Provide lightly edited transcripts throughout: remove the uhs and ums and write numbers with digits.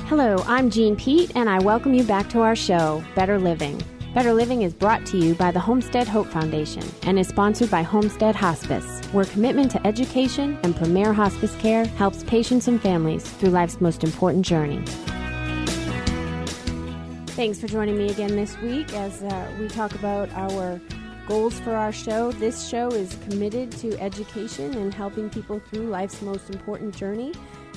Hello, I'm Jean Pete, and I welcome you back to our show, Better Living. Better Living is brought to you by the Homestead Hope Foundation and is sponsored by Homestead Hospice, where commitment to education and premier hospice care helps patients and families through life's most important journey. Thanks for joining me again this week as we talk about our goals for our show. This show is committed to education and helping people through life's most important journey.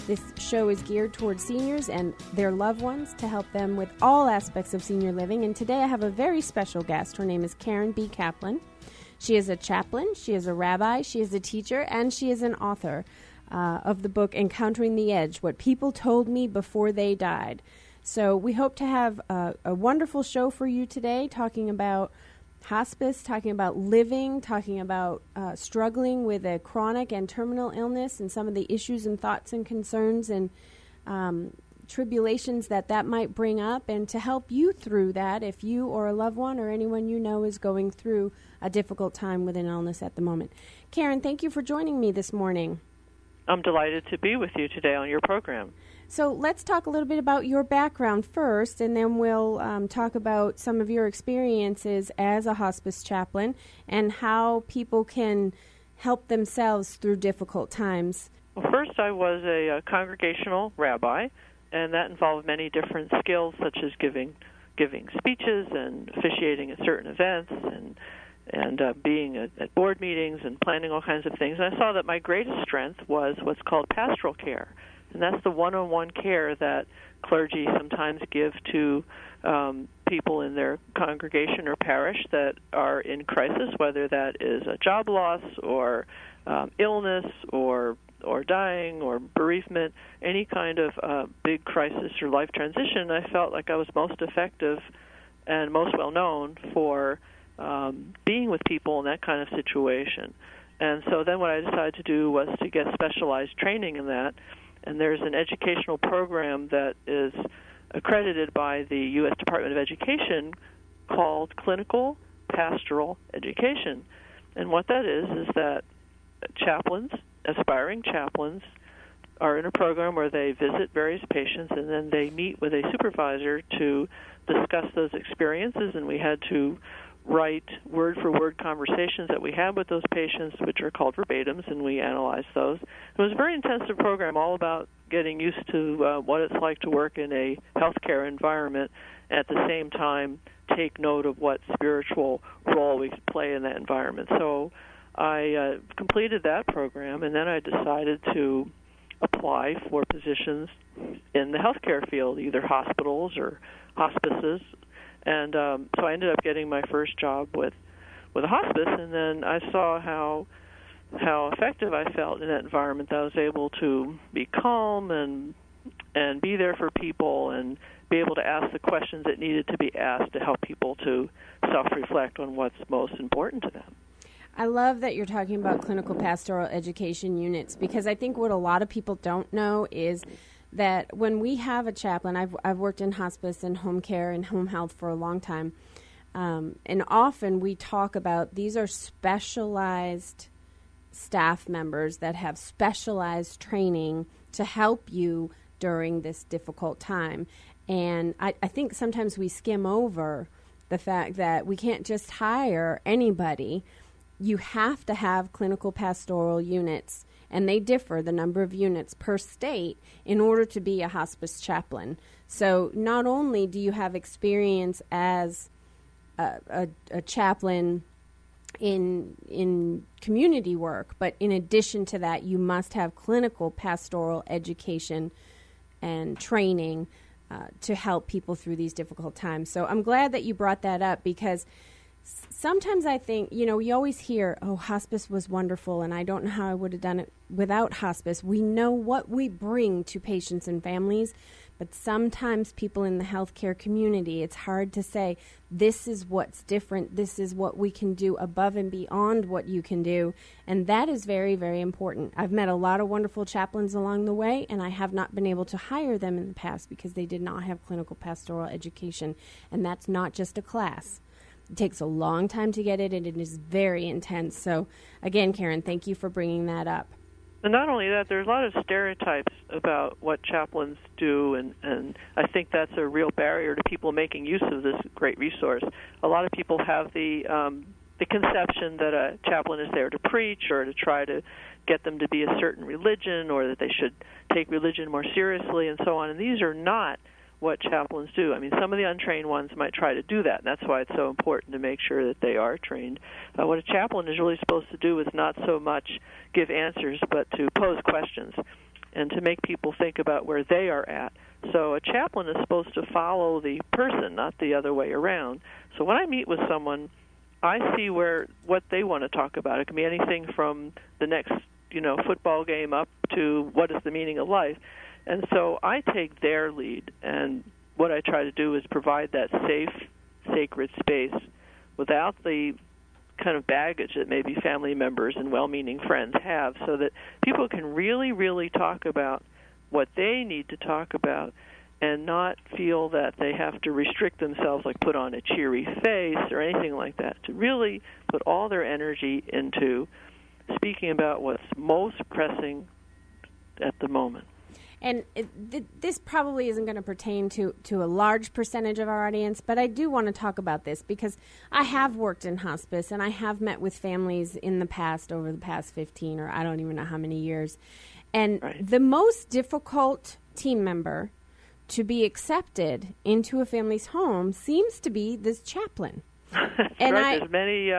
This show is geared towards seniors and their loved ones to help them with all aspects of senior living. And today I have a very special guest. Her name is Karen B. Kaplan. She is a chaplain, she is a rabbi, she is a teacher, and she is an author of the book Encountering the Edge, What People Told Me Before They Died. So we hope to have a wonderful show for you today, talking about hospice, talking about living, talking about struggling with a chronic and terminal illness and some of the issues and thoughts and concerns and tribulations that might bring up, and to help you through that if you or a loved one or anyone you know is going through a difficult time with an illness at the moment. Karen, thank you for joining me this morning. I'm delighted to be with you today on your program. So let's talk a little bit about your background first, and then we'll talk about some of your experiences as a hospice chaplain and how people can help themselves through difficult times. Well, first, I was a congregational rabbi, and that involved many different skills, such as giving speeches and officiating at certain events and being at board meetings and planning all kinds of things. And I saw that my greatest strength was what's called pastoral care. And that's the one-on-one care that clergy sometimes give to people in their congregation or parish that are in crisis, whether that is a job loss or illness or dying or bereavement, any kind of big crisis or life transition. I felt like I was most effective and most well-known for being with people in that kind of situation. And so then what I decided to do was to get specialized training in that. And there's an educational program that is accredited by the U.S. Department of Education called Clinical Pastoral Education. And what that is that chaplains, aspiring chaplains, are in a program where they visit various patients and then they meet with a supervisor to discuss those experiences. And we had to write word-for-word conversations that we had with those patients, which are called verbatims, and we analyzed those. It was a very intensive program, all about getting used to what it's like to work in a healthcare environment, and at the same time take note of what spiritual role we could play in that environment. So I completed that program, and then I decided to apply for positions in the healthcare field, either hospitals or hospices. And so I ended up getting my first job with a hospice, and then I saw how effective I felt in that environment, that I was able to be calm and be there for people and be able to ask the questions that needed to be asked to help people to self-reflect on what's most important to them. I love that you're talking about clinical pastoral education units, because I think what a lot of people don't know is that when we have a chaplain, I've worked in hospice and home care and home health for a long time, and often we talk about these are specialized staff members that have specialized training to help you during this difficult time. And I think sometimes we skim over the fact that we can't just hire anybody. You have to have clinical pastoral units, and they differ, the number of units per state, in order to be a hospice chaplain. So not only do you have experience as a chaplain in community work, but in addition to that, you must have clinical pastoral education and training to help people through these difficult times. So I'm glad that you brought that up, because sometimes I think, we always hear, oh, hospice was wonderful, and I don't know how I would have done it without hospice. We know what we bring to patients and families, but sometimes people in the healthcare community, it's hard to say, this is what's different, this is what we can do above and beyond what you can do, and that is very, very important. I've met a lot of wonderful chaplains along the way, and I have not been able to hire them in the past because they did not have clinical pastoral education, and that's not just a class. It takes a long time to get it, and it is very intense. So, again, Karen, thank you for bringing that up. And not only that, there's a lot of stereotypes about what chaplains do, and I think that's a real barrier to people making use of this great resource. A lot of people have the conception that a chaplain is there to preach or to try to get them to be a certain religion, or that they should take religion more seriously and so on. And these are not what chaplains do. I mean, some of the untrained ones might try to do that, and that's why it's so important to make sure that they are trained. What a chaplain is really supposed to do is not so much give answers, but to pose questions and to make people think about where they are at. So a chaplain is supposed to follow the person, not the other way around. So when I meet with someone, I see what they want to talk about. It can be anything from the next, football game up to what is the meaning of life. And so I take their lead, and what I try to do is provide that safe, sacred space without the kind of baggage that maybe family members and well-meaning friends have, so that people can really, really talk about what they need to talk about and not feel that they have to restrict themselves, like put on a cheery face or anything like that, to really put all their energy into speaking about what's most pressing at the moment. And this probably isn't going to pertain to a large percentage of our audience, but I do want to talk about this because I have worked in hospice and I have met with families in the past, over the past 15 or I don't even know how many years. And right. The most difficult team member to be accepted into a family's home seems to be this chaplain. That's and right. There's many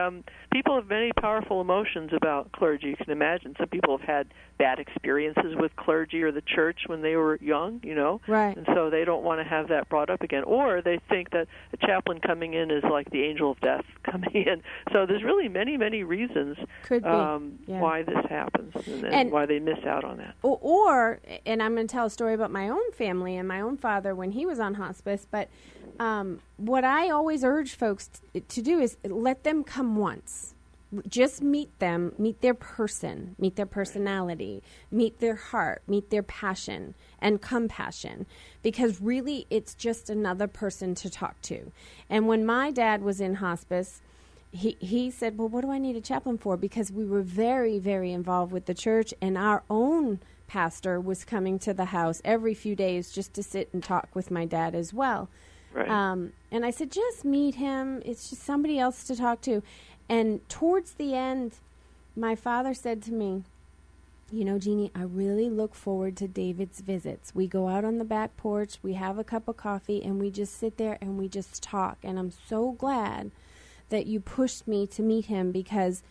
people have many powerful emotions about clergy. You can imagine some people have had bad experiences with clergy or the church when they were young, Right. And so they don't want to have that brought up again. Or they think that a chaplain coming in is like the angel of death coming in. So there's really many, many reasons why this happens and why they miss out on that. And I'm going to tell a story about my own family and my own father when he was on hospice, but what I always urge folks to do is let them come once. Just meet them, meet their person, meet their personality, meet their heart, meet their passion and compassion, because really it's just another person to talk to. And when my dad was in hospice, he said, well, what do I need a chaplain for? Because we were very, very involved with the church, and our own pastor was coming to the house every few days just to sit and talk with my dad as well. Right. And I said, just meet him. It's just somebody else to talk to. And towards the end, my father said to me, Jeannie, I really look forward to David's visits. We go out on the back porch, we have a cup of coffee, and we just sit there and we just talk. And I'm so glad that you pushed me to meet him, because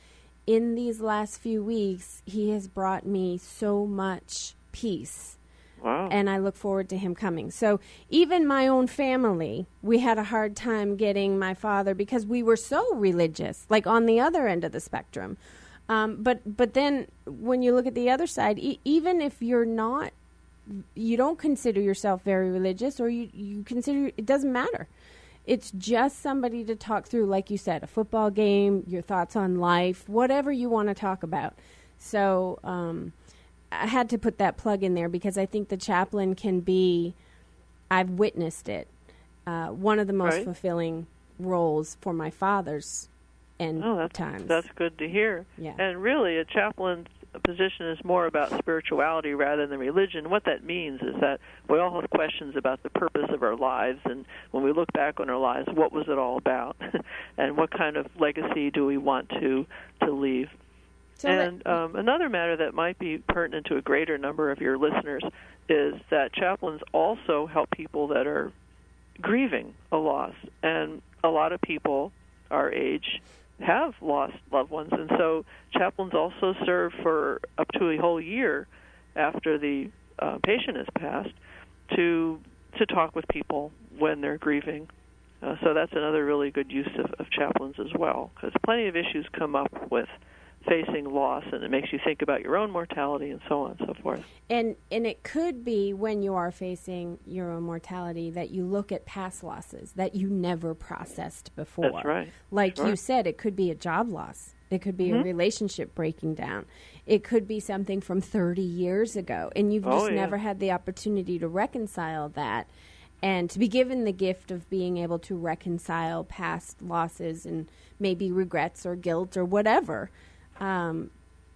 in these last few weeks, he has brought me so much peace. Wow. And I look forward to him coming. So even my own family, we had a hard time getting my father because we were so religious, like on the other end of the spectrum. But then when you look at the other side, even if you don't consider yourself very religious, or you consider, it doesn't matter. It's just somebody to talk through, like you said, a football game, your thoughts on life, whatever you want to talk about. So I had to put that plug in there because I think the chaplain can be, I've witnessed it, one of the most fulfilling roles for my father's times. That's good to hear. Yeah. And really, a chaplain's position is more about spirituality rather than religion. What that means is that we all have questions about the purpose of our lives, and when we look back on our lives, what was it all about? And what kind of legacy do we want to leave? So another matter that might be pertinent to a greater number of your listeners is that chaplains also help people that are grieving a loss. And a lot of people our age have lost loved ones, and so chaplains also serve for up to a whole year after the patient has passed to talk with people when they're grieving. So that's another really good use of chaplains as well, because plenty of issues come up with facing loss, and it makes you think about your own mortality and so on and so forth. And it could be when you are facing your own mortality that you look at past losses that you never processed before. That's right. Like you said, it could be a job loss. It could be a relationship breaking down. It could be something from 30 years ago, and you've just never had the opportunity to reconcile that. And to be given the gift of being able to reconcile past losses and maybe regrets or guilt or whatever,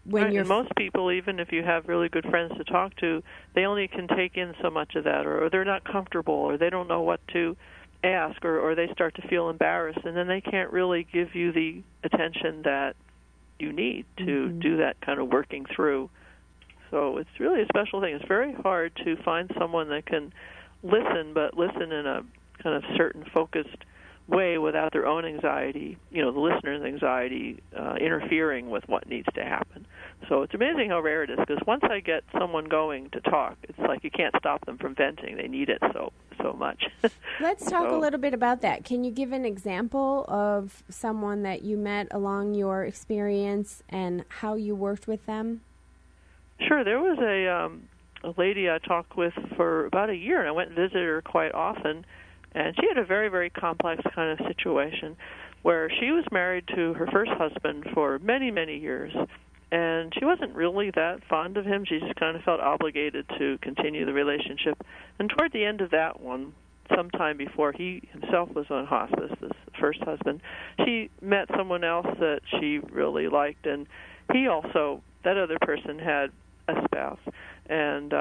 when right. you're... And most people, even if you have really good friends to talk to, they only can take in so much of that, or they're not comfortable, or they don't know what to ask, or they start to feel embarrassed, and then they can't really give you the attention that you need to do that kind of working through. So it's really a special thing. It's very hard to find someone that can listen, but listen in a kind of certain focused way without their own anxiety, the listener's anxiety interfering with what needs to happen. So it's amazing how rare it is, because once I get someone going to talk, it's like you can't stop them from venting. They need it so much. Let's talk a little bit about that. Can you give an example of someone that you met along your experience and how you worked with them? Sure. There was a lady I talked with for about a year, and I went and visited her quite often. And she had a very, very complex kind of situation where she was married to her first husband for many, many years. And she wasn't really that fond of him. She just kind of felt obligated to continue the relationship. And toward the end of that one, sometime before he himself was on hospice, this first husband, she met someone else that she really liked. And he also, that other person had a spouse and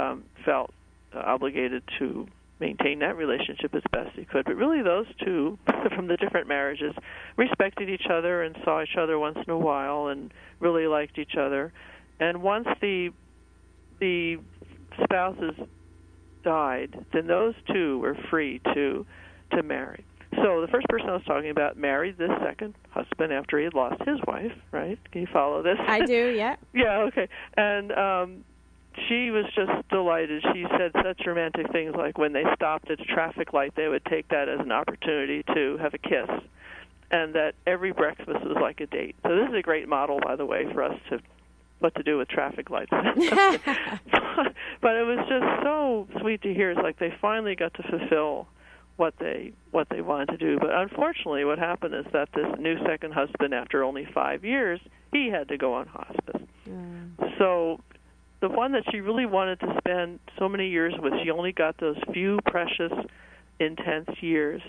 felt obligated to maintain that relationship as best he could. But really those two, from the different marriages, respected each other and saw each other once in a while and really liked each other. And once the spouses died, then those two were free to marry. So the first person I was talking about married this second husband after he had lost his wife, right? Can you follow this? I do, yeah. Yeah, okay. And she was just delighted. She said such romantic things like when they stopped at a traffic light, they would take that as an opportunity to have a kiss, and that every breakfast was like a date. So this is a great model, by the way, for us to what to do with traffic lights. But it was just so sweet to hear. It's like they finally got to fulfill what they wanted to do. But unfortunately, what happened is that this new second husband, after only 5 years, he had to go on hospice. So the one that she really wanted to spend so many years with, she only got those few precious, intense years,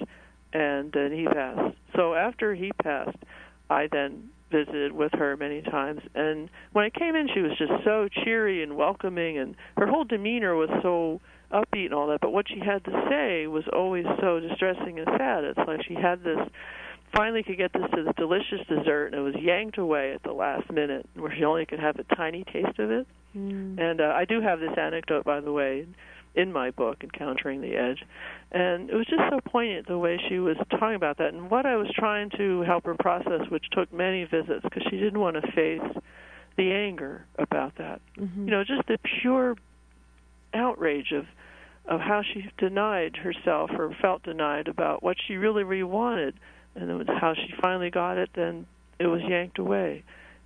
and then he passed. So after he passed, I then visited with her many times. And when I came in, she was just so cheery and welcoming, and her whole demeanor was so upbeat and all that. But what she had to say was always so distressing and sad. It's like she had this, finally could get this to this delicious dessert, and it was yanked away at the last minute, where she only could have a tiny taste of it. And I do have this anecdote, by the way, in my book, Encountering the Edge. And it was just so poignant the way she was talking about that. And what I was trying to help her process, which took many visits, because she didn't want to face the anger about that. Just the pure outrage of how she denied herself or felt denied about what she really, really wanted. And it was how she finally got it, then it was yanked away.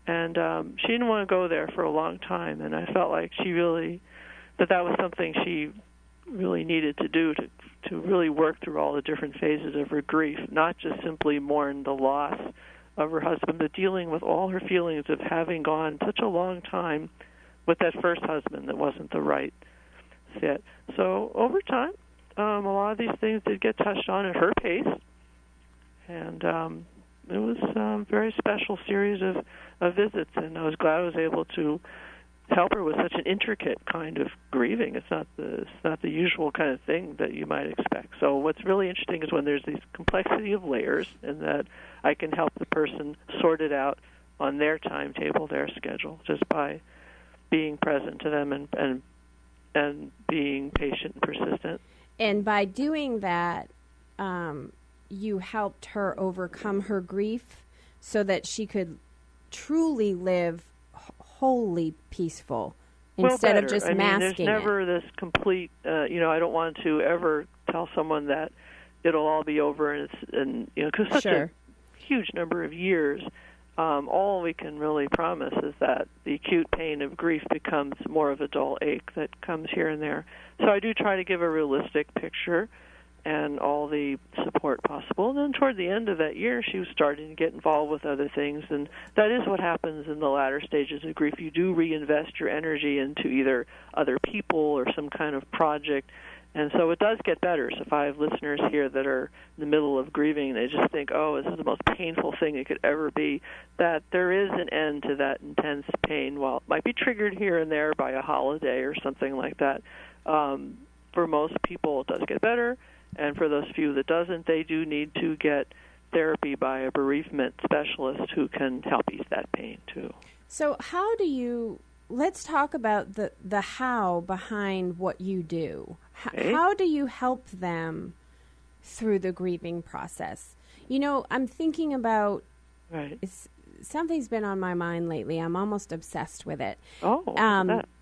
And she didn't want to go there for a long time, and I felt like that was something she really needed to do to really work through all the different phases of her grief, not just simply mourn the loss of her husband, but dealing with all her feelings of having gone such a long time with that first husband that wasn't the right fit. So over time, a lot of these things did get touched on at her pace, and it was a very special series of visits, and I was glad I was able to help her with such an intricate kind of grieving. It's not the usual kind of thing that you might expect. So what's really interesting is when there's these complexity of layers, and that I can help the person sort it out on their timetable, their schedule, just by being present to them and being patient and persistent. And by doing that, you helped her overcome her grief so that she could truly live wholly peaceful instead of just masking there's never this complete, I don't want to ever tell someone that it'll all be over, because such a huge number of years, all we can really promise is that the acute pain of grief becomes more of a dull ache that comes here and there. So I do try to give a realistic picture and all the support possible. And then toward the end of that year, she was starting to get involved with other things, and that is what happens in the latter stages of grief. You do reinvest your energy into either other people or some kind of project, And so it does get better. So if I have listeners here that are in the middle of grieving, they just think, oh, this is the most painful thing it could ever be, that there is an end to that intense pain. While it might be triggered here and there by a holiday or something like that, for most people it does get better. And for those few that doesn't, they do need to get therapy by a bereavement specialist who can help ease that pain too. So let's talk about the how behind what you do. Okay. How do you help them through the grieving process? I'm thinking about something's been on my mind lately. I'm almost obsessed with it. Oh,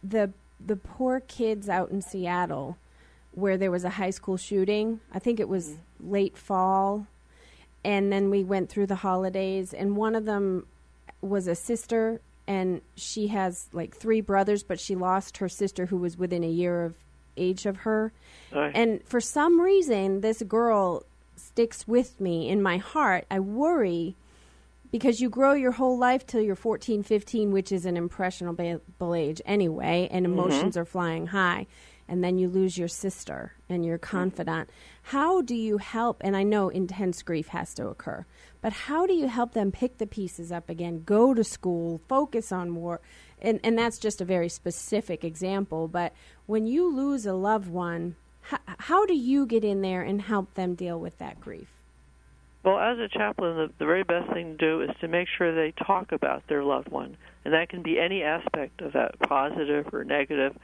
the poor kids out in Seattle where there was a high school shooting. I think it was late fall, and then we went through the holidays, and one of them was a sister, and she has like 3 brothers, but she lost her sister who was within a year of age of her. Right. And for some reason, this girl sticks with me in my heart. I worry because you grow your whole life till you're 14, 15, which is an impressionable age anyway, and emotions are flying high. And then you lose your sister and your confidant. How do you help? And I know intense grief has to occur, but how do you help them pick the pieces up again, go to school, focus on more? And that's just a very specific example. But when you lose a loved one, how do you get in there and help them deal with that grief? Well, as a chaplain, the very best thing to do is to make sure they talk about their loved one. And that can be any aspect of that, positive or negative,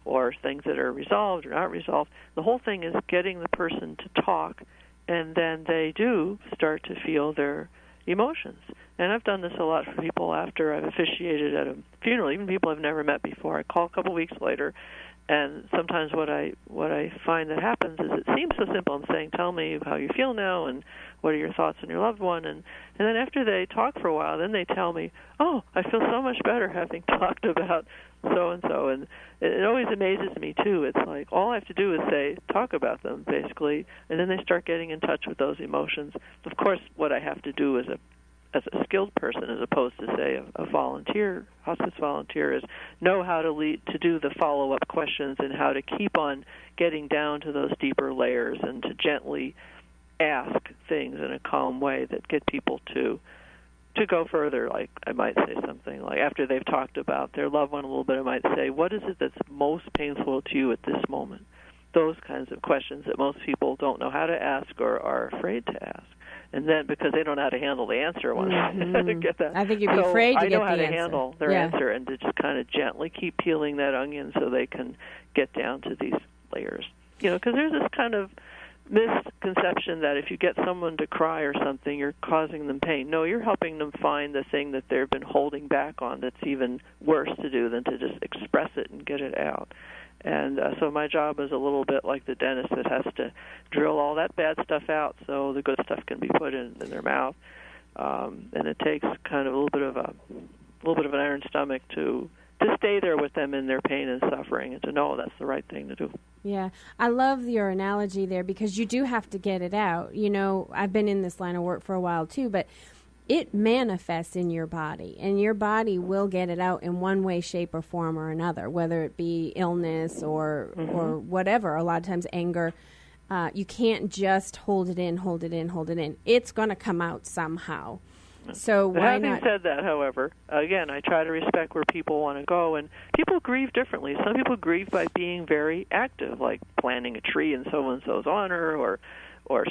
or things that are resolved or not resolved. The whole thing is getting the person to talk, and then they do start to feel their emotions. And I've done this a lot for people after I've officiated at a funeral, even people I've never met before. I call a couple weeks later, and sometimes what I find that happens is it seems so simple. I'm saying, tell me how you feel now, and what are your thoughts on your loved one? And then after they talk for a while, then they tell me, oh, I feel so much better having talked about so-and-so. And it always amazes me, too. It's like all I have to do is say, talk about them, basically, and then they start getting in touch with those emotions. Of course, what I have to do as a skilled person, as opposed to, say, a volunteer, hospice volunteer, is know how to do the follow-up questions and how to keep on getting down to those deeper layers and to gently ask things in a calm way that get people to go further. Like I might say something like, after they've talked about their loved one a little bit, I might say, what is it that's most painful to you at this moment? Those kinds of questions that most people don't know how to ask or are afraid to ask. And then because they don't know how to handle the answer once they get that. I think you'd be afraid to get the answer. I know how to handle their answer and to just kind of gently keep peeling that onion so they can get down to these layers. Because there's this kind of misconception that if you get someone to cry or something, you're causing them pain. No, you're helping them find the thing that they've been holding back on that's even worse to do than to just express it and get it out. And so my job is a little bit like the dentist that has to drill all that bad stuff out so the good stuff can be put in their mouth. And it takes kind of a little bit of an iron stomach to stay there with them in their pain and suffering and to know that's the right thing to do. Yeah, I love your analogy there because you do have to get it out. I've been in this line of work for a while too, but it manifests in your body, and your body will get it out in one way, shape, or form or another, whether it be illness or whatever. A lot of times anger. You can't just hold it in. It's going to come out somehow. So why not? Having said that, however, again, I try to respect where people want to go, and people grieve differently. Some people grieve by being very active, like planting a tree in so-and-so's honor, or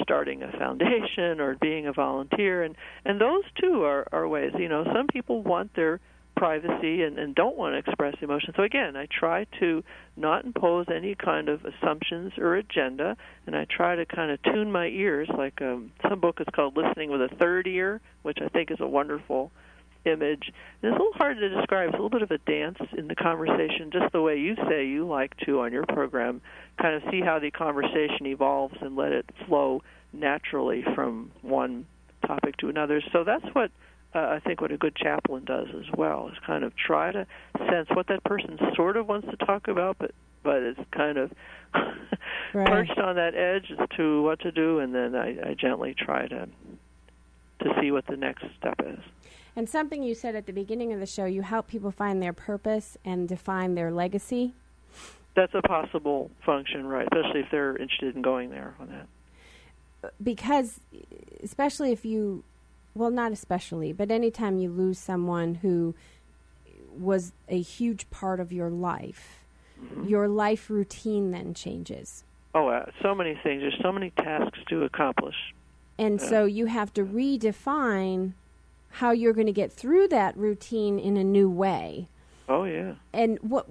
starting a foundation, or being a volunteer, and those too are ways. Some people want their privacy and don't want to express emotion. So again, I try to not impose any kind of assumptions or agenda, and I try to kind of tune my ears, like some book is called Listening with a Third Ear, which I think is a wonderful image. And it's a little hard to describe. It's a little bit of a dance in the conversation, just the way you say you like to on your program, kind of see how the conversation evolves and let it flow naturally from one topic to another. So that's what I think what a good chaplain does as well, is kind of try to sense what that person sort of wants to talk about, but it's kind of perched on that edge as to what to do, and then I gently try to see what the next step is. And something you said at the beginning of the show, you help people find their purpose and define their legacy. That's a possible function, right, especially if they're interested in going there on that. Because especially if you, well, not especially, but anytime you lose someone who was a huge part of your life, your life routine then changes. Oh, so many things. There's so many tasks to accomplish. And so you have to redefine how you're going to get through that routine in a new way. Oh, yeah. And what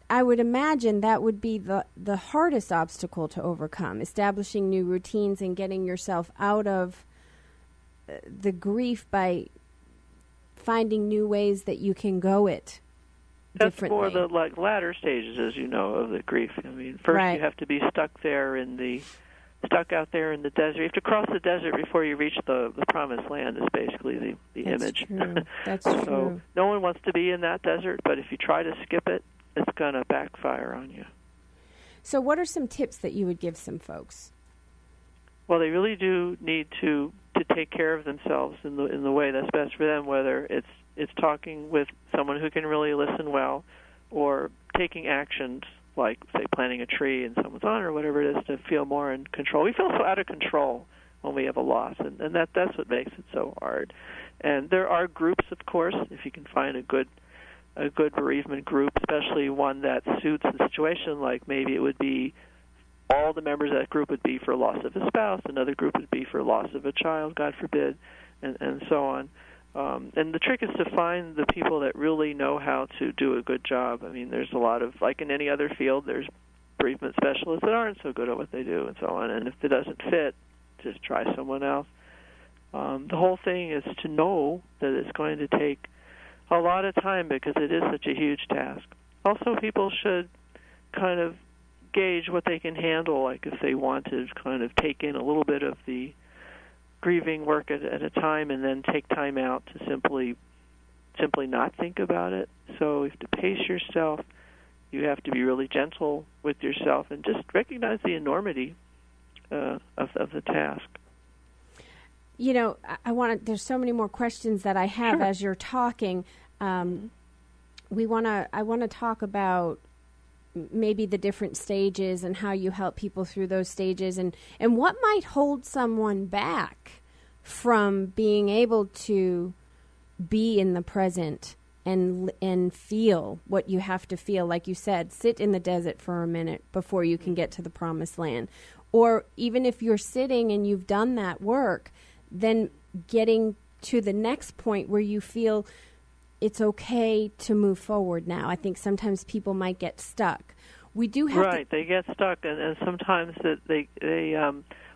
I would imagine that would be the hardest obstacle to overcome, establishing new routines and getting yourself out of the grief by finding new ways that you can go it differently. That's more the latter stages, as you know, of the grief. I mean, first you have to be stuck out there in the desert. You have to cross the desert before you reach the promised land is basically the image. True. That's so true. No one wants to be in that desert, but if you try to skip it, it's going to backfire on you. So what are some tips that you would give some folks? Well, they really do need to take care of themselves in the way that's best for them, whether it's talking with someone who can really listen well, or taking actions like, say, planting a tree in someone's honor or whatever it is to feel more in control. We feel so out of control when we have a loss, and that's what makes it so hard. And there are groups, of course, if you can find a good bereavement group, especially one that suits the situation, like maybe it would be all the members of that group would be for loss of a spouse, another group would be for loss of a child, God forbid, and so on. And the trick is to find the people that really know how to do a good job. I mean, there's a lot of, like in any other field, there's bereavement specialists that aren't so good at what they do and so on. And if it doesn't fit, just try someone else. The whole thing is to know that it's going to take a lot of time because it is such a huge task. Also, people should kind of gauge what they can handle, like if they want to kind of take in a little bit of the grieving work at a time and then take time out to simply not think about it. So you have to pace yourself. You have to be really gentle with yourself and just recognize the enormity of the task. You know, there's so many more questions that I have as you're talking. I want to talk about maybe the different stages and how you help people through those stages and what might hold someone back from being able to be in the present and feel what you have to feel. Like you said, sit in the desert for a minute before you can get to the promised land. Or even if you're sitting and you've done that work, then getting to the next point where you feel it's okay to move forward now. I think sometimes people might get stuck. We do have they get stuck, and sometimes that they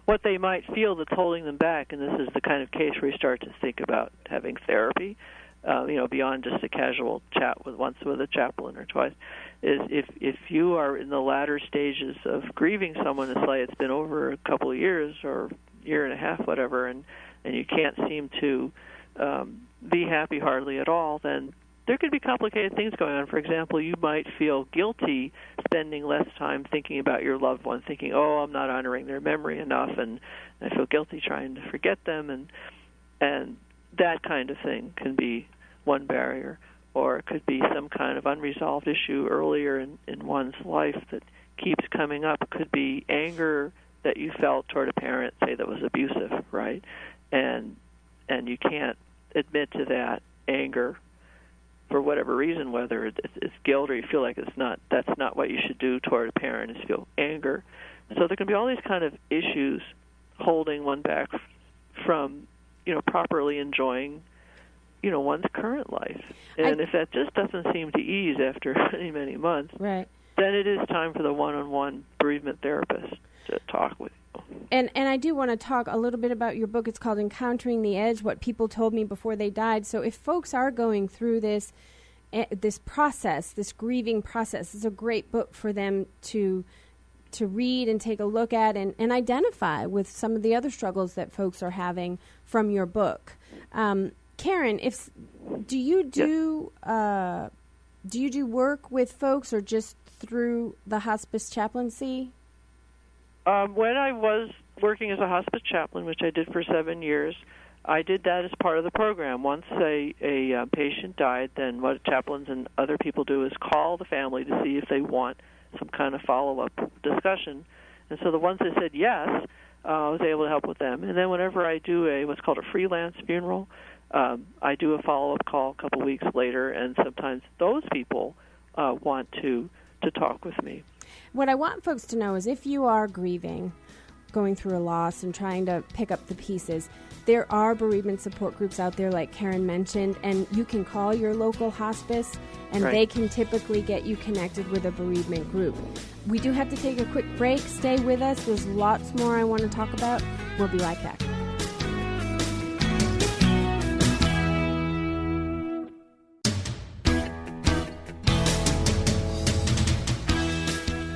what they might feel that's holding them back, and this is the kind of case where you start to think about having therapy, beyond just a casual chat once with a chaplain or twice, is if you are in the latter stages of grieving someone, it's like it's been over a couple of years or year and a half, whatever, and you can't seem to be happy hardly at all, then there could be complicated things going on. For example, you might feel guilty spending less time thinking about your loved one, thinking, oh, I'm not honoring their memory enough, and I feel guilty trying to forget them, and that kind of thing can be one barrier. Or it could be some kind of unresolved issue earlier in one's life that keeps coming up. It could be anger that you felt toward a parent, say, that was abusive, right? And you can't admit to that anger for whatever reason, whether it's guilt or you feel like that's not what you should do toward a parent, is feel anger. So there can be all these kind of issues holding one back from, properly enjoying, one's current life. And if that just doesn't seem to ease after many, many months, right, then it is time for the one-on-one bereavement therapist to talk with you. And I do want to talk a little bit about your book. It's called Encountering the Edge, What People Told Me Before They Died. So if folks are going through this process, this grieving process, it's a great book for them to read and take a look at and identify with some of the other struggles that folks are having from your book. Karen, do you do work with folks or just through the hospice chaplaincy? When I was working as a hospice chaplain, which I did for 7 years, I did that as part of the program. Once a patient died, then what chaplains and other people do is call the family to see if they want some kind of follow-up discussion. And so the ones that said yes, I was able to help with them. And then whenever I do what's called a freelance funeral, I do a follow-up call a couple weeks later, and sometimes those people want to talk with me. What I want folks to know is if you are grieving, going through a loss and trying to pick up the pieces, there are bereavement support groups out there like Karen mentioned, and you can call your local hospice and they can typically get you connected with a bereavement group. We do have to take a quick break. Stay with us. There's lots more I want to talk about. We'll be right back.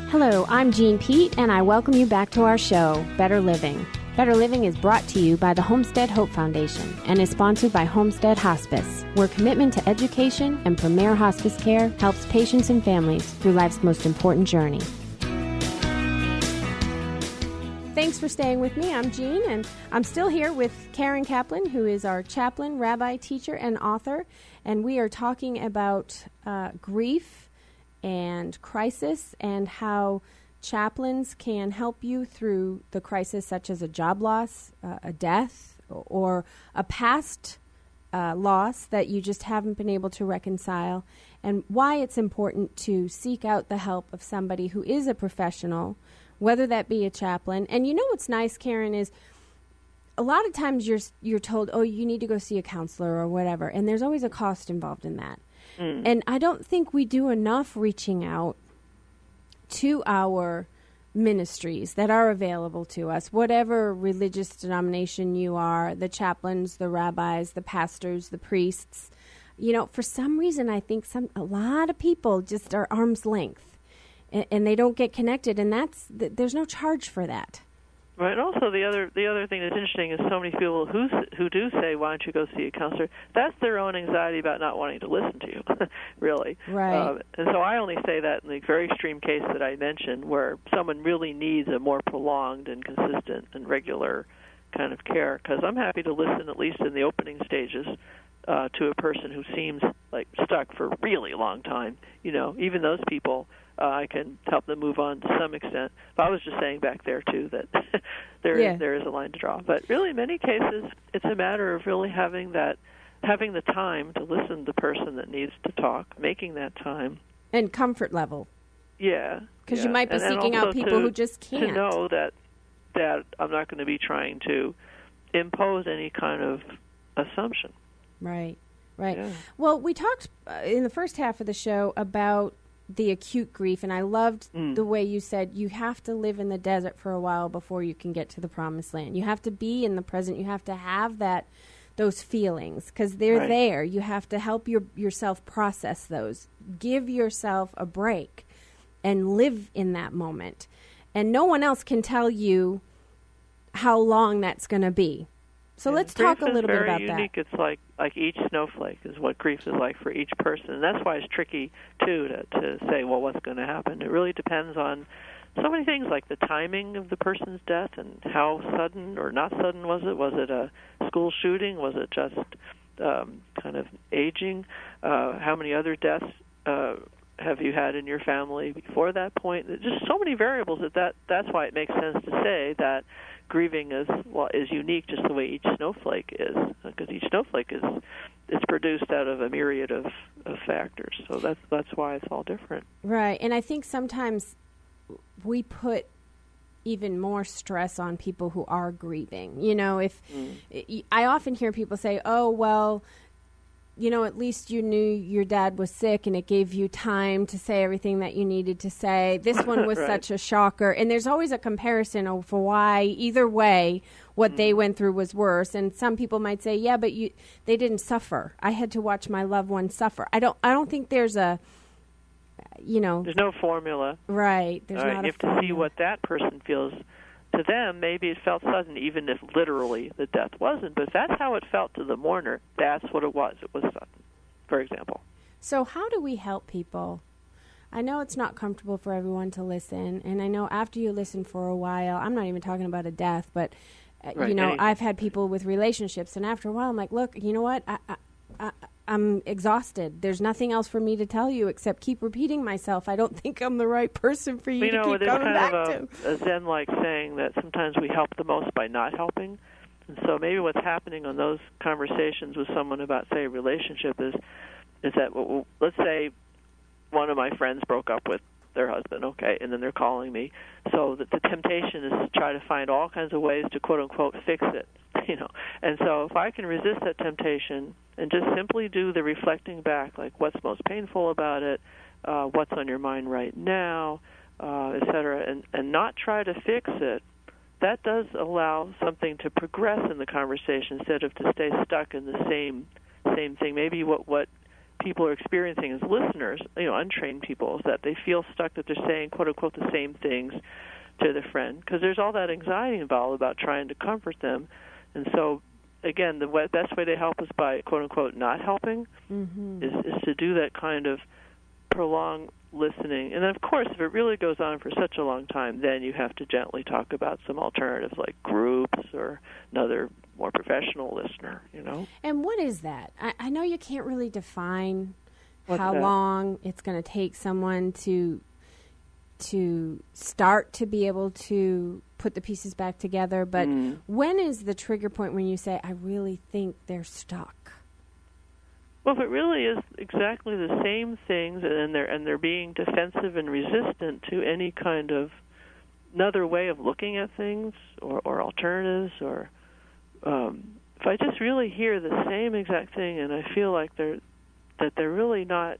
Hello, I'm Jean Pete, and I welcome you back to our show, Better Living. Better Living is brought to you by the Homestead Hope Foundation and is sponsored by Homestead Hospice, where commitment to education and premier hospice care helps patients and families through life's most important journey. Thanks for staying with me. I'm Jean, and I'm still here with Karen Kaplan, who is our chaplain, rabbi, teacher, and author, and we are talking about grief and crisis and how chaplains can help you through the crisis, such as a job loss, a death, or a past loss that you just haven't been able to reconcile, and why it's important to seek out the help of somebody who is a professional, whether that be a chaplain. And you know what's nice, Karen, is a lot of times you're told, oh, you need to go see a counselor or whatever, and there's always a cost involved in that. And I don't think we do enough reaching out to our ministries that are available to us, whatever religious denomination you are, the chaplains, the rabbis, the pastors, the priests. You know, for some reason, I think a lot of people just are arm's length and they don't get connected, and there's no charge for that. Right, and also the other thing that's interesting is so many people who do say, "Why don't you go see a counselor?" That's their own anxiety about not wanting to listen to you, really. Right. And so I only say that in the very extreme case that I mentioned, where someone really needs a more prolonged and consistent and regular kind of care. Because I'm happy to listen, at least in the opening stages, to a person who seems like stuck for a really long time. You know, even those people. I can help them move on to some extent. But I was just saying back there, too, that there is a line to draw. But really, in many cases, it's a matter of really having the time to listen to the person that needs to talk, making that time. And comfort level. Yeah. Because you might be seeking out people who just can't. To know that I'm not going to be trying to impose any kind of assumption. Right. Yeah. Well, we talked in the first half of the show about the acute grief, and I loved the way you said you have to live in the desert for a while before you can get to the promised land. You have to be in the present. You have to have those feelings because they're there. You have to help yourself process those. Give yourself a break and live in that moment. And no one else can tell you how long that's going to be. So let's talk a little bit about that. Grief is very unique. It's like each snowflake is what grief is like for each person. And that's why it's tricky, too, to say, well, what's going to happen. It really depends on so many things, like the timing of the person's death and how sudden or not sudden was it. Was it a school shooting? Was it just kind of aging? How many other deaths have you had in your family before that point? There's just so many variables that's why it makes sense to say that grieving is unique, just the way each snowflake is, because each snowflake is produced out of a myriad of factors. So that's why it's all different. Right, and I think sometimes we put even more stress on people who are grieving. You know, I often hear people say, "Oh, well, you know, at least you knew your dad was sick and it gave you time to say everything that you needed to say. This one was such a shocker." And there's always a comparison for why either way what they went through was worse. And some people might say, yeah, but they didn't suffer. I had to watch my loved one suffer. I don't think there's there's no formula. Right. There's not you have to see what that person feels. To them, maybe it felt sudden, even if literally the death wasn't. But if that's how it felt to the mourner, that's what it was. It was sudden, for example. So how do we help people? I know it's not comfortable for everyone to listen, and I know after you listen for a while, I'm not even talking about a death, but, anything. I've had people with relationships, and after a while, I'm like, look, you know what? I'm exhausted. There's nothing else for me to tell you except keep repeating myself. I don't think I'm the right person for you to keep coming back to. A Zen-like saying that sometimes we help the most by not helping. And so maybe what's happening on those conversations with someone about, say, a relationship is that, well, let's say one of my friends broke up with their husband, okay, and then they're calling me. So the temptation is to try to find all kinds of ways to, quote-unquote, fix it, And so if I can resist that temptation and just simply do the reflecting back, like what's most painful about it, what's on your mind right now, et cetera, and not try to fix it, that does allow something to progress in the conversation instead of to stay stuck in the same thing. Maybe what people are experiencing as listeners, untrained people, is that they feel stuck, that they're saying, quote-unquote, the same things to their friend, because there's all that anxiety involved about trying to comfort them. And so, again, the best way to help is by, quote-unquote, not helping, is to do that kind of prolonged listening. And then, of course, if it really goes on for such a long time, then you have to gently talk about some alternatives like groups or another more professional listener, And what is that? I know you can't really define how long it's going to take someone to start to be able to put the pieces back together, but when is the trigger point when you say, I really think they're stuck? Well, if it really is exactly the same things and they're being defensive and resistant to any kind of another way of looking at things or alternatives, or if I just really hear the same exact thing and I feel like they're really not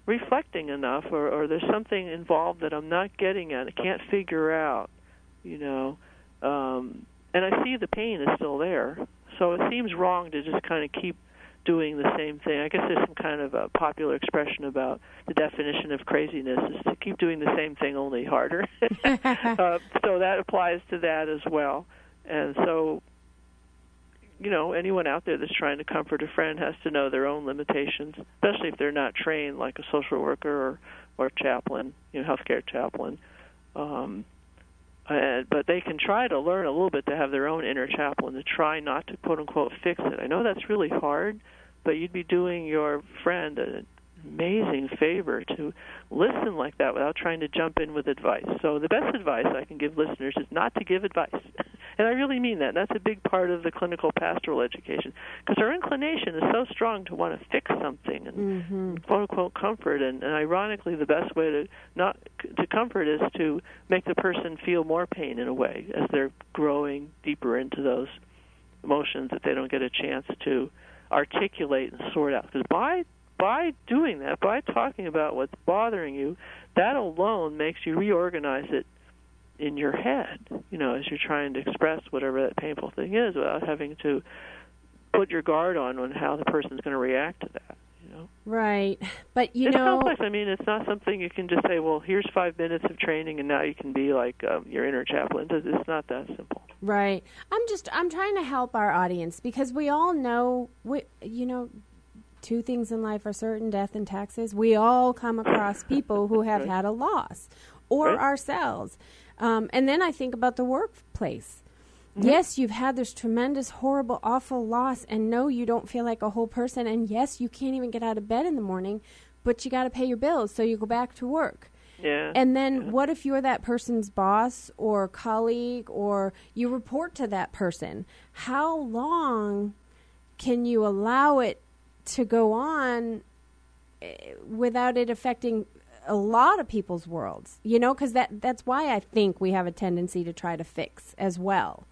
reflecting enough, or there's something involved that I'm not getting at, I can't figure out, and I see the pain is still there, so it seems wrong to just kind of keep doing the same thing. I guess there's some kind of a popular expression about the definition of craziness is to keep doing the same thing, only harder. So that applies to that as well. And so, anyone out there that's trying to comfort a friend has to know their own limitations, especially if they're not trained like a social worker or chaplain, healthcare chaplain. But they can try to learn a little bit to have their own inner chaplain, to try not to, quote-unquote, fix it. I know that's really hard, but you'd be doing your friend an amazing favor to listen like that without trying to jump in with advice. So the best advice I can give listeners is not to give advice. And I really mean that. That's a big part of the clinical pastoral education, because our inclination is so strong to want to fix something and quote-unquote comfort. And ironically, the best way to comfort is to make the person feel more pain in a way as they're growing deeper into those emotions that they don't get a chance to articulate and sort out. Because by doing that, by talking about what's bothering you, that alone makes you reorganize it in your head, as you're trying to express whatever that painful thing is without having to put your guard on how the person's going to react to that, Right. But, it's complex. I mean, it's not something you can just say, well, here's 5 minutes of training and now you can be like your inner chaplain. It's not that simple. Right. I'm trying to help our audience, because we all know, two things in life are certain: death and taxes. We all come across people who have had a loss, or ourselves. And then I think about the workplace. Yes, you've had this tremendous, horrible, awful loss, and no, you don't feel like a whole person, and yes, you can't even get out of bed in the morning, but you got to pay your bills, so you go back to work. Yeah. And then what if you're that person's boss or colleague, or you report to that person? How long can you allow it to go on without it affecting a lot of people's worlds? Because that's why I think we have a tendency to try to fix as well.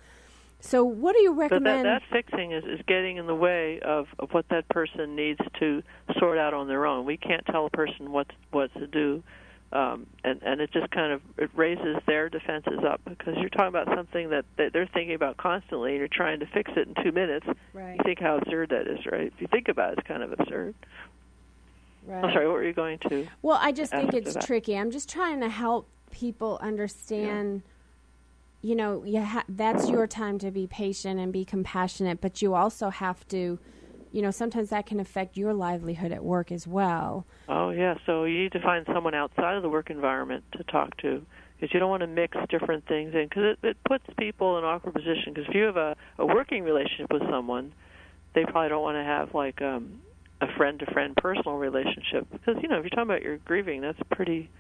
So what do you recommend? But that fixing is getting in the way of what that person needs to sort out on their own. We can't tell a person what to do, and it just kind of it raises their defenses up, because you're talking about something that they're thinking about constantly, and you're trying to fix it in 2 minutes. Right. You think how absurd that is, right? If you think about it, it's kind of absurd. Right. I'm sorry, what were you going to? Well, I just think it's tricky. I'm just trying to help people understand, that's your time to be patient and be compassionate, but you also have to, sometimes that can affect your livelihood at work as well. Oh, yeah. So you need to find someone outside of the work environment to talk to, because you don't want to mix different things in, because it puts people in an awkward position. Because if you have a working relationship with someone, they probably don't want to have, like, a friend-to-friend personal relationship. Because, if you're talking about your grieving, that's pretty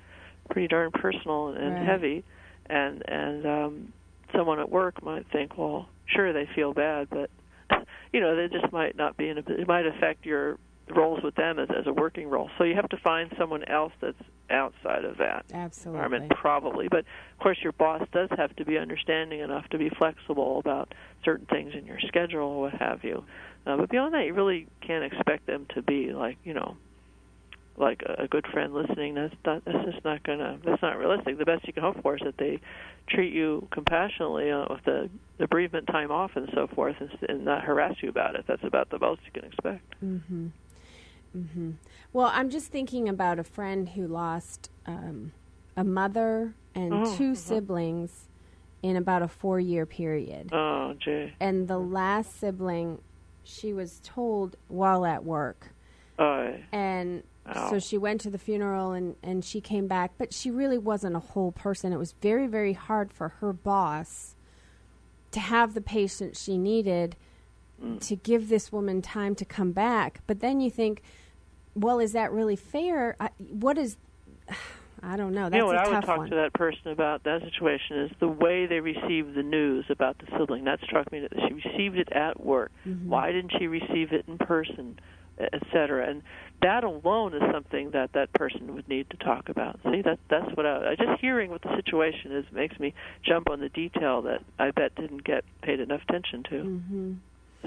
darn personal and right. heavy. And someone at work might think, well, sure, they feel bad, but, they just might not be it might affect your roles with them as a working role. So you have to find someone else that's outside of that environment, probably. But, of course, your boss does have to be understanding enough to be flexible about certain things in your schedule or what have you. But beyond that, you really can't expect them to be like a good friend listening. That's not realistic. The best you can hope for is that they treat you compassionately with the bereavement time off and so forth, and not harass you about it. That's about the most you can expect. Mm-hmm. Mm-hmm. Well, I'm just thinking about a friend who lost a mother and two siblings in about a 4-year period. Oh, gee. And the last sibling, she was told while at work. And so she went to the funeral and she came back, but she really wasn't a whole person. It was very, very hard for her boss to have the patience she needed to give this woman time to come back. But then you think, well, is that really fair? I don't know. That's what a I tough would talk one. to that person about that situation is the way they received the news about the sibling. That struck me that she received it at work. Mm-hmm. Why didn't she receive it in person, et cetera? And that alone is something that person would need to talk about. See, that's what just hearing what the situation is makes me jump on the detail that I bet didn't get paid enough attention to. Mm-hmm.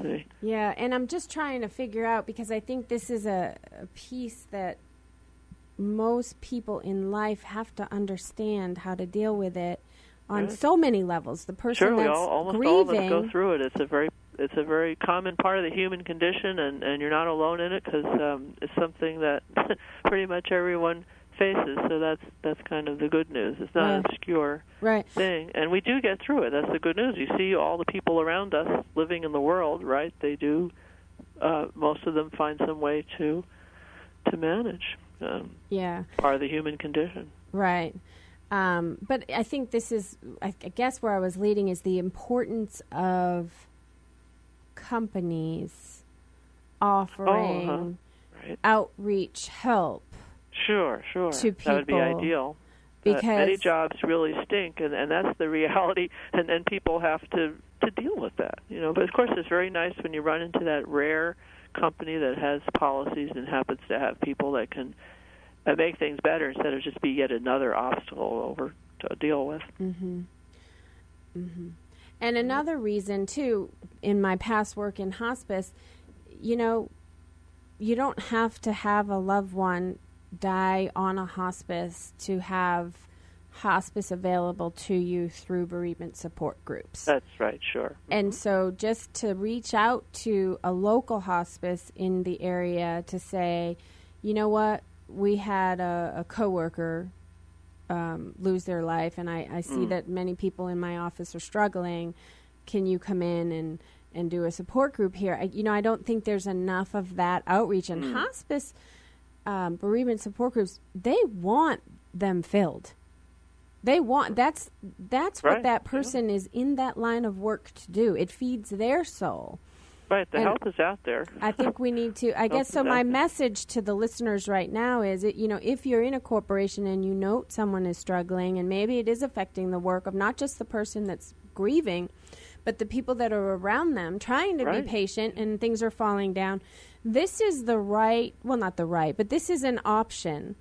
See? Yeah, and I'm just trying to figure out, because I think this is a piece that most people in life have to understand how to deal with it on so many levels. The person that's almost grieving, all of us go through it. It's a very common part of the human condition, and you're not alone in it, because it's something that pretty much everyone faces. So that's kind of the good news. It's not an obscure thing, and we do get through it. That's the good news. You see all the people around us living in the world, right? They do. Most of them find some way to manage. Part of the human condition. Right. But I think this is, I guess where I was leading is the importance of companies offering outreach help. Sure. To people. That would be ideal. Because many jobs really stink, and that's the reality, and people have to deal with that. But of course, it's very nice when you run into that rare company that has policies and happens to have people that can make things better instead of just be yet another obstacle over to deal with. Mm-hmm. Mm-hmm. And another reason, too, in my past work in hospice, you don't have to have a loved one die on a hospice to have hospice available to you through bereavement support groups. That's right, sure. Mm-hmm. And so just to reach out to a local hospice in the area to say, you know what, we had a coworker lose their life, and I see that many people in my office are struggling. Can you come in and do a support group here? I don't think there's enough of that outreach. And hospice bereavement support groups, they want them filled. They want that's what that person is in that line of work to do. It feeds their soul. Right, the help is out there. I think we need to, I guess, so my message to the listeners right now is, if you're in a corporation and you note someone is struggling, and maybe it is affecting the work of not just the person that's grieving, but the people that are around them, trying to be patient, and things are falling down, this is but this is an option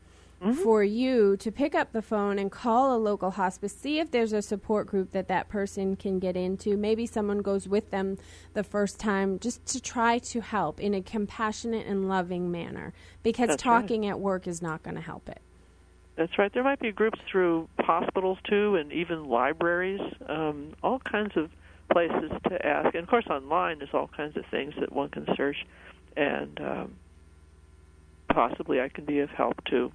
for you to pick up the phone and call a local hospice, see if there's a support group that person can get into. Maybe someone goes with them the first time, just to try to help in a compassionate and loving manner, because talking at work is not going to help it. That's right. There might be groups through hospitals, too, and even libraries, all kinds of places to ask. And, of course, online there's all kinds of things that one can search, and possibly I can be of help, too.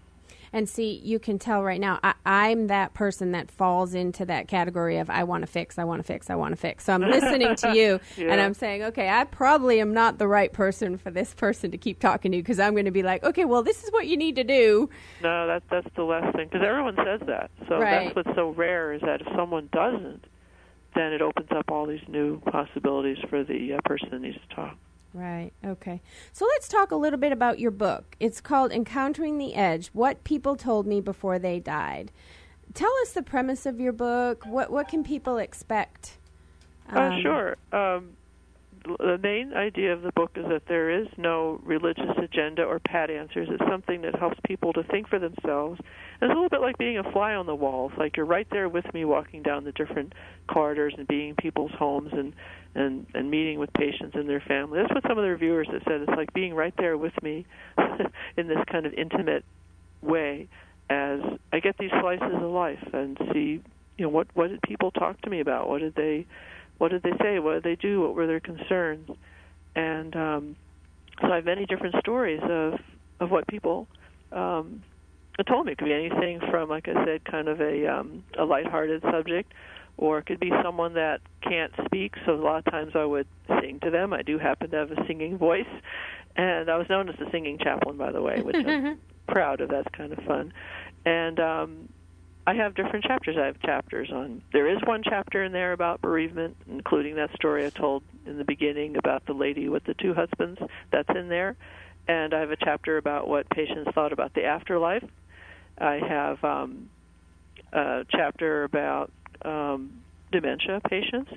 And see, you can tell right now, I'm that person that falls into that category of I want to fix. So I'm listening to you, and I'm saying, okay, I probably am not the right person for this person to keep talking to, because I'm going to be like, okay, well, this is what you need to do. No, that's the last thing, because everyone says that. So that's what's so rare, is that if someone doesn't, then it opens up all these new possibilities for the person that needs to talk. Right. Okay. So let's talk a little bit about your book. It's called Encountering the Edge, What People Told Me Before They Died. Tell us the premise of your book. What can people expect? Sure. The main idea of the book is that there is no religious agenda or pat answers. It's something that helps people to think for themselves. And it's a little bit like being a fly on the wall. It's like you're right there with me walking down the different corridors and being in people's homes and meeting with patients and their family. That's what some of the reviewers have said. It's like being right there with me in this kind of intimate way as I get these slices of life and see, what did people talk to me about? What did they say? What did they do? What were their concerns? And so I have many different stories of what people told me. It could be anything from, like I said, kind of a lighthearted subject, or it could be someone that can't speak, so a lot of times I would sing to them. I do happen to have a singing voice, and I was known as the singing chaplain, by the way, which I'm proud of. That's kind of fun. And I have different chapters. I have chapters on, there is one chapter in there about bereavement, including that story I told in the beginning about the lady with the 2 husbands. That's in there. And I have a chapter about what patients thought about the afterlife. I have a chapter about dementia patients.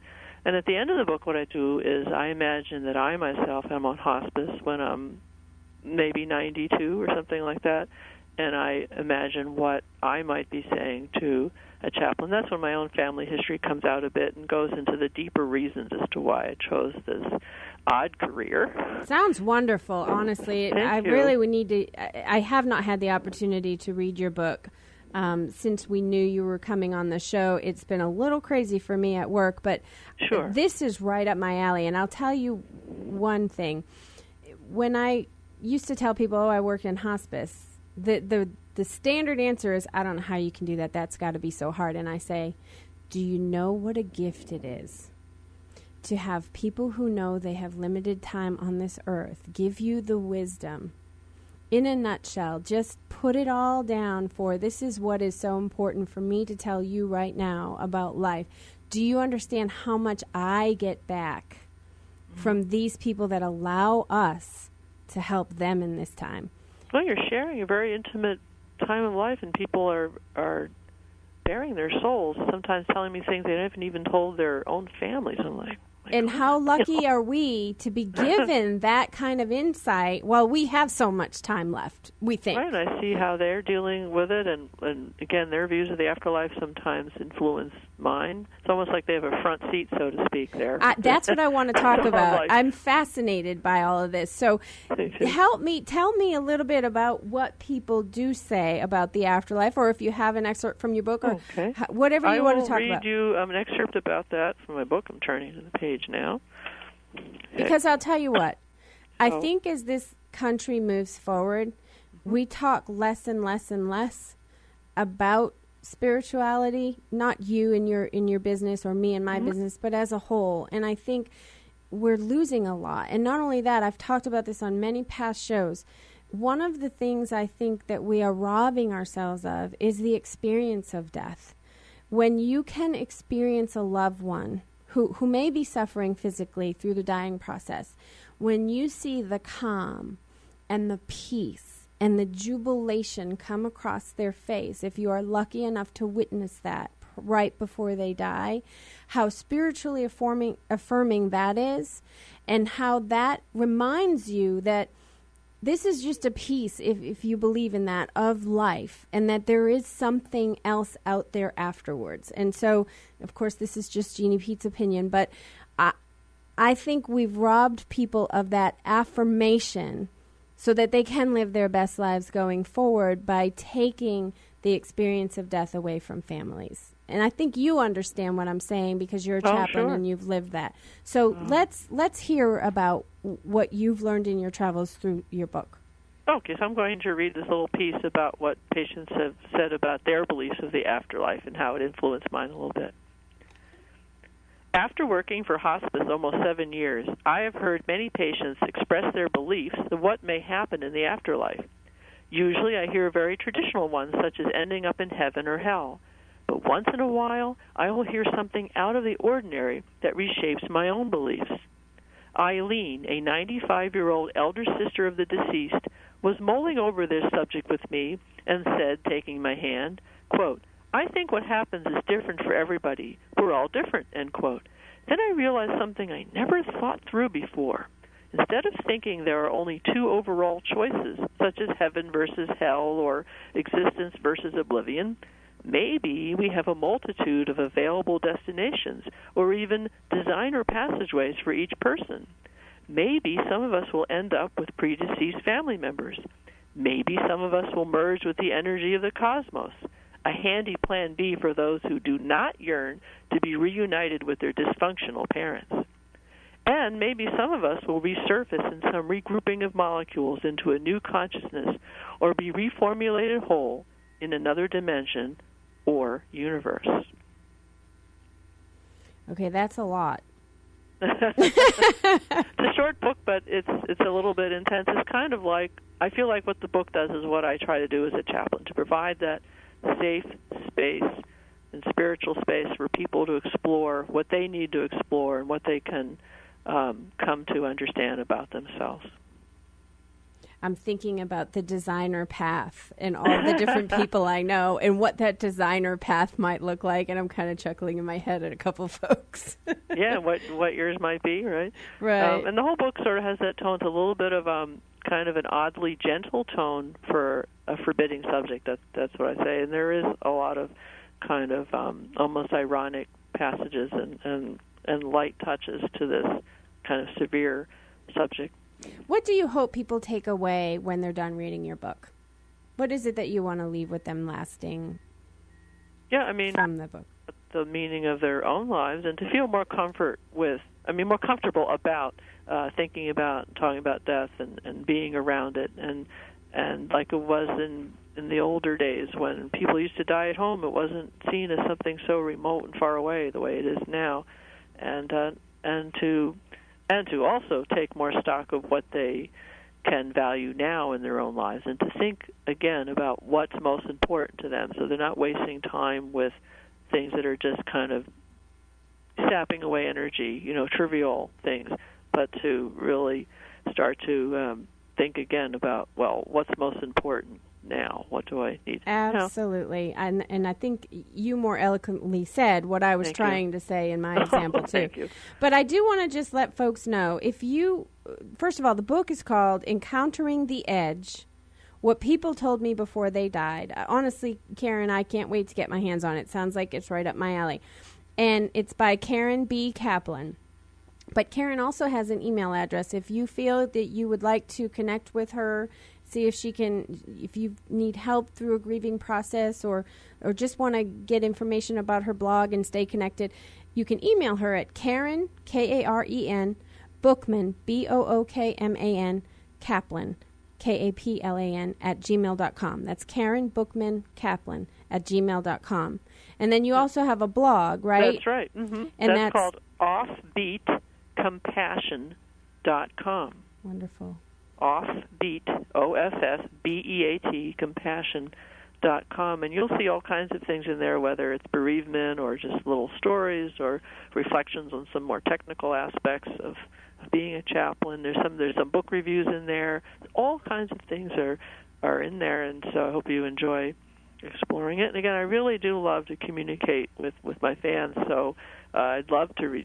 And at the end of the book, what I do is I imagine that I myself am on hospice when I'm maybe 92 or something like that. And I imagine what I might be saying to a chaplain. That's when my own family history comes out a bit and goes into the deeper reasons as to why I chose this odd career. Sounds wonderful, honestly. I really would need to. I have not had the opportunity to read your book since we knew you were coming on the show. It's been a little crazy for me at work, but sure, this is right up my alley. And I'll tell you one thing. When I used to tell people, I work in hospice, the standard answer is, I don't know how you can do that. That's got to be so hard. And I say, do you know what a gift it is to have people who know they have limited time on this earth give you the wisdom? In a nutshell, just put it all down for, this is what is so important for me to tell you right now about life. Do you understand how much I get back from these people that allow us to help them in this time? Well, you're sharing a very intimate time of life, and people are bearing their souls, sometimes telling me things they haven't even told their own families. I'm like, and how lucky are we to be given that kind of insight while we have so much time left, we think. Right, I see how they're dealing with it, and again, their views of the afterlife sometimes influence mine. It's almost like they have a front seat, so to speak, there. That's what I want to talk about. I'm fascinated by all of this. So tell me a little bit about what people do say about the afterlife, or if you have an excerpt from your book, or whatever you want to talk about. I will read you an excerpt about that from my book. I'm turning to the page now. Because I'll tell you what, I think as this country moves forward, we talk less and less and less about spirituality, not you in your business or me in my business, but as a whole. And I think we're losing a lot. And not only that, I've talked about this on many past shows. One of the things I think that we are robbing ourselves of is the experience of death. When you can experience a loved one who may be suffering physically through the dying process, when you see the calm and the peace and the jubilation come across their face, if you are lucky enough to witness that right before they die, how spiritually affirming that is, and how that reminds you that this is just a piece, if you believe in that, of life, and that there is something else out there afterwards. And so, of course, this is just Jeannie Pete's opinion, but I think we've robbed people of that affirmation so that they can live their best lives going forward by taking the experience of death away from families. And I think you understand what I'm saying because you're a chaplain and you've lived that. So let's hear about what you've learned in your travels through your book. Okay, so I'm going to read this little piece about what patients have said about their beliefs of the afterlife and how it influenced mine a little bit. After working for hospice almost 7 years, I have heard many patients express their beliefs of what may happen in the afterlife. Usually I hear very traditional ones, such as ending up in heaven or hell. But once in a while, I will hear something out of the ordinary that reshapes my own beliefs. Eileen, a 95-year-old elder sister of the deceased, was mulling over this subject with me and said, taking my hand, quote, "I think what happens is different for everybody. We're all different," end quote. Then I realized something I never thought through before. Instead of thinking there are only two overall choices, such as heaven versus hell or existence versus oblivion, maybe we have a multitude of available destinations or even designer passageways for each person. Maybe some of us will end up with predeceased family members. Maybe some of us will merge with the energy of the cosmos, a handy plan B for those who do not yearn to be reunited with their dysfunctional parents. And maybe some of us will resurface in some regrouping of molecules into a new consciousness or be reformulated whole in another dimension or universe. Okay, that's a lot. It's a short book, but it's a little bit intense. It's kind of like, I feel like what the book does is what I try to do as a chaplain, to provide that safe space and spiritual space for people to explore what they need to explore and what they can come to understand about themselves. I'm thinking about the designer path and all the different people I know and what that designer path might look like, and I'm kind of chuckling in my head at a couple folks. Yeah, what yours might be, right? Right. And the whole book sort of has that tone. It's a little bit of kind of an oddly gentle tone for a forbidding subject. That's what I say. And there is a lot of kind of almost ironic passages and light touches to this kind of severe subject. What do you hope people take away when they're done reading your book? What is it that you want to leave with them lasting? Yeah, I mean, from the book, the meaning of their own lives, and to feel more more comfortable about thinking about, talking about death and being around it, and like it was in the older days when people used to die at home, it wasn't seen as something so remote and far away the way it is now, and to also take more stock of what they can value now in their own lives, and to think again about what's most important to them, so they're not wasting time with things that are just kind of sapping away energy, trivial things, but to really start to think again about, well, what's most important now? What do I need? Absolutely. And I think you more eloquently said what I was trying to say in my example, too. Thank you. But I do want to just let folks know, first of all, the book is called Encountering the Edge, What People Told Me Before They Died. Honestly, Karen, I can't wait to get my hands on it. Sounds like it's right up my alley. And it's by Karen B. Kaplan. But Karen also has an email address. If you feel that you would like to connect with her, see if you need help through a grieving process or just want to get information about her blog and stay connected, you can email her at Karen, Karen, Bookman, Bookman, Kaplan, Kaplan, @gmail.com. That's Karen Bookman Kaplan @gmail.com. And then you also have a blog, right? That's right. Mm-hmm. And that's called offbeatcompassion.com. Wonderful. Offbeat, OFFBEAT, compassion.com. And you'll see all kinds of things in there, whether it's bereavement or just little stories or reflections on some more technical aspects of being a chaplain. There's some book reviews in there. All kinds of things are in there, and so I hope you enjoy exploring it. And again, I really do love to communicate with my fans, so I'd love to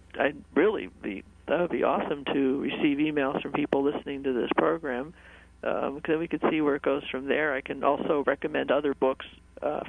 that would be awesome to receive emails from people listening to this program, because we could see where it goes from there. I can also recommend other books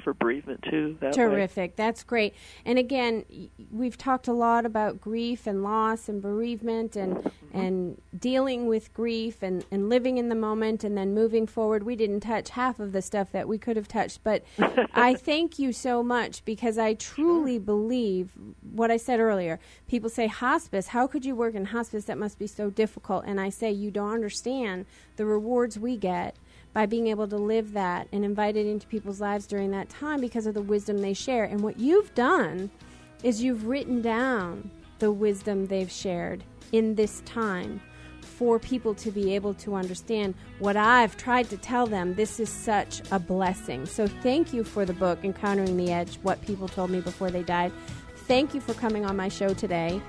for bereavement, too. Terrific. That's great. And again, we've talked a lot about grief and loss and bereavement and dealing with grief and living in the moment and then moving forward. We didn't touch half of the stuff that we could have touched, but I thank you so much, because I truly believe what I said earlier. People say, hospice, how could you work in hospice? That must be so difficult. And I say, you don't understand the rewards we get by being able to live that and invite it into people's lives during that time because of the wisdom they share. And what you've done is you've written down the wisdom they've shared in this time for people to be able to understand what I've tried to tell them. This is such a blessing. So thank you for the book, Encountering the Edge, What People Told Me Before They Died. Thank you for coming on my show today.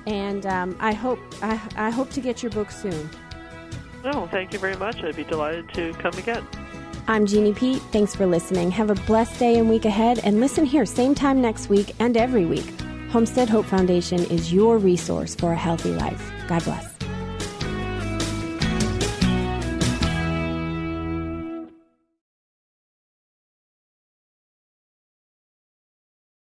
And I hope to get your book soon. Oh, thank you very much. I'd be delighted to come again. I'm Jeannie Pete. Thanks for listening. Have a blessed day and week ahead. And listen here, same time next week and every week. Homestead Hope Foundation is your resource for a healthy life. God bless.